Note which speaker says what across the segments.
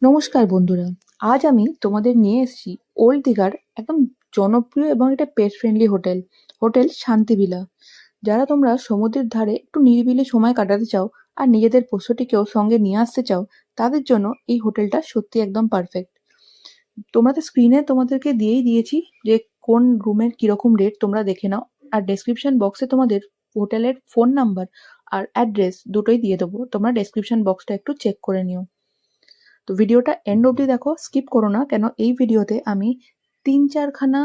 Speaker 1: নমস্কার বন্ধুরা, আজ আমি তোমাদের নিয়ে এসেছি ওল্ড দীঘার একদম জনপ্রিয় এবং একটা পেট ফ্রেন্ডলি হোটেল, হোটেল শান্তিভিলা। যারা তোমরা সমুদ্রের ধারে একটু নিরিবিলি সময় কাটাতে চাও আর নিজেদের পোষ্যটিকেও সঙ্গে নিয়ে আসতে চাও, তাদের জন্য এই হোটেলটা সত্যি একদম পারফেক্ট। তোমরা তো স্ক্রিনে তোমাদেরকে দিয়েই দিয়েছি যে কোন রুমের কিরকম রেট, তোমরা দেখে নাও। আর ডেসক্রিপশন বক্সে তোমাদের হোটেলের ফোন নাম্বার আর অ্যাড্রেস দুটোই দিয়ে দেবো, তোমরা ডেসক্রিপশন বক্সটা একটু চেক করে নিও। তো ভিডিওটা এন্ড অবধি দেখো, স্কিপ করো না, কেন এই ভিডিওতে আমি ৩-৪খানা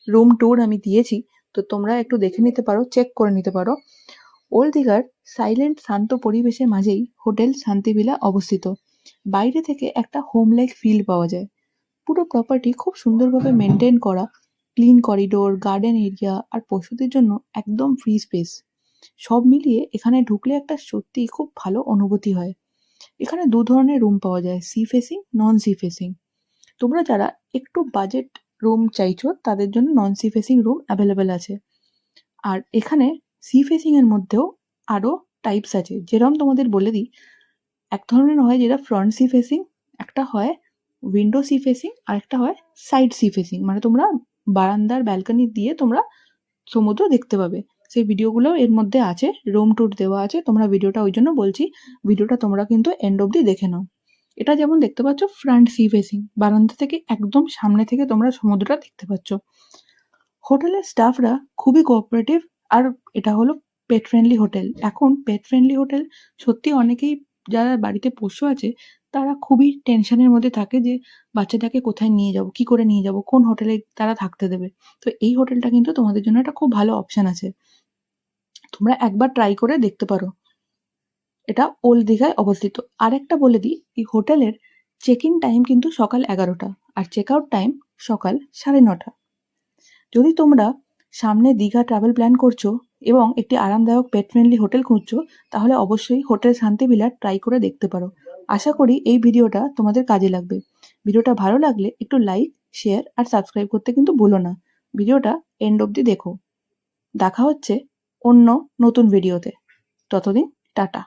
Speaker 1: রুম ট্যুর আমি দিয়েছি। তো তোমরা একটু দেখে নিতে পারো, চেক করে নিতে পারো। ওল্ড দীঘার সাইলেন্ট শান্ত পরিবেশের মাঝেই হোটেল শান্তিভিলা অবস্থিত। বাইরে থেকে একটা হোম লাইক ফিল পাওয়া যায়। পুরো প্রপার্টি খুব সুন্দরভাবে মেনটেন করা, ক্লিন করিডোর, গার্ডেন এরিয়া আর পশুদের জন্য একদম ফ্রি স্পেস। সব মিলিয়ে এখানে ঢুকলে একটা সত্যিই খুব ভালো অনুভূতি হয়। এখানে দু ধরনের রুম পাওয়া যায়, সি ফেসিং, নন সি ফেসিং। তোমরা যারা একটু বাজেট রুম চাইছো তাদের জন্য নন সি ফেসিং রুম অ্যাভেলেবেল আছে। আর এখানে সি ফেসিং এর মধ্যেও আরো টাইপস আছে, যেরকম তোমাদের বলে দিই। এক ধরনের হয় যেটা ফ্রন্ট সি ফেসিং, একটা হয় উইন্ডো সি ফেসিং, আর একটা হয় সাইড সি ফেসিং, মানে তোমরা বারান্দার ব্যালকনি দিয়ে তোমরা সমুদ্র দেখতে পাবে। সেই ভিডিওগুলো এর মধ্যে আছে, রুম ট্যুর দেওয়া আছে। তোমরা ভিডিওটা ওই জন্য বলছি, ভিডিওটা তোমরা কিন্তু এন্ড অব্দি দেখে নাও। এটা যেমন দেখতে পাচ্ছ ফ্রন্ট সি ফেসিং, বারান্দা থেকে একদম সামনে থেকে তোমরা সমুদ্রটা দেখতে পাচ্ছ। হোটেলের স্টাফরা খুবই কোঅপারেটিভ। আর এটা হলো পেট ফ্রেন্ডলি হোটেল। এখন পেট ফ্রেন্ডলি হোটেল সত্যি অনেকেই যারা বাড়িতে পোষ্য আছে তারা খুবই টেনশনের মধ্যে থাকে যে বাচ্চাটাকে কোথায় নিয়ে যাব, কি করে নিয়ে যাব, কোন হোটেলে তারা থাকতে দেবে। তো এই হোটেলটা কিন্তু তোমাদের জন্য একটা খুব ভালো অপশন আছে, তোমরা একবার ট্রাই করে দেখতে পারো। এটা ওল্ড দীঘায় অবস্থিত। আরেকটা বলে দিই, এই হোটেলের চেক ইন টাইম কিন্তু সকাল 11টা, আর চেক আউট টাইম সকাল 9:30। যদি তোমরা সামনে দীঘা ট্রাভেল প্ল্যান করছো এবং একটি আরামদায়ক পেট ফ্রেন্ডলি হোটেল খুঁজছো, তাহলে অবশ্যই হোটেল শান্তিভিলা ট্রাই করে দেখতে পারো। আশা করি এই ভিডিওটা তোমাদের কাজে লাগবে। ভিডিওটা ভালো লাগলে একটু লাইক, শেয়ার আর সাবস্ক্রাইব করতে কিন্তু ভুলো না। ভিডিওটা এন্ড অবধি দেখো। দেখা হচ্ছে অন্য নতুন ভিডিওতে। ততদিন টাটা।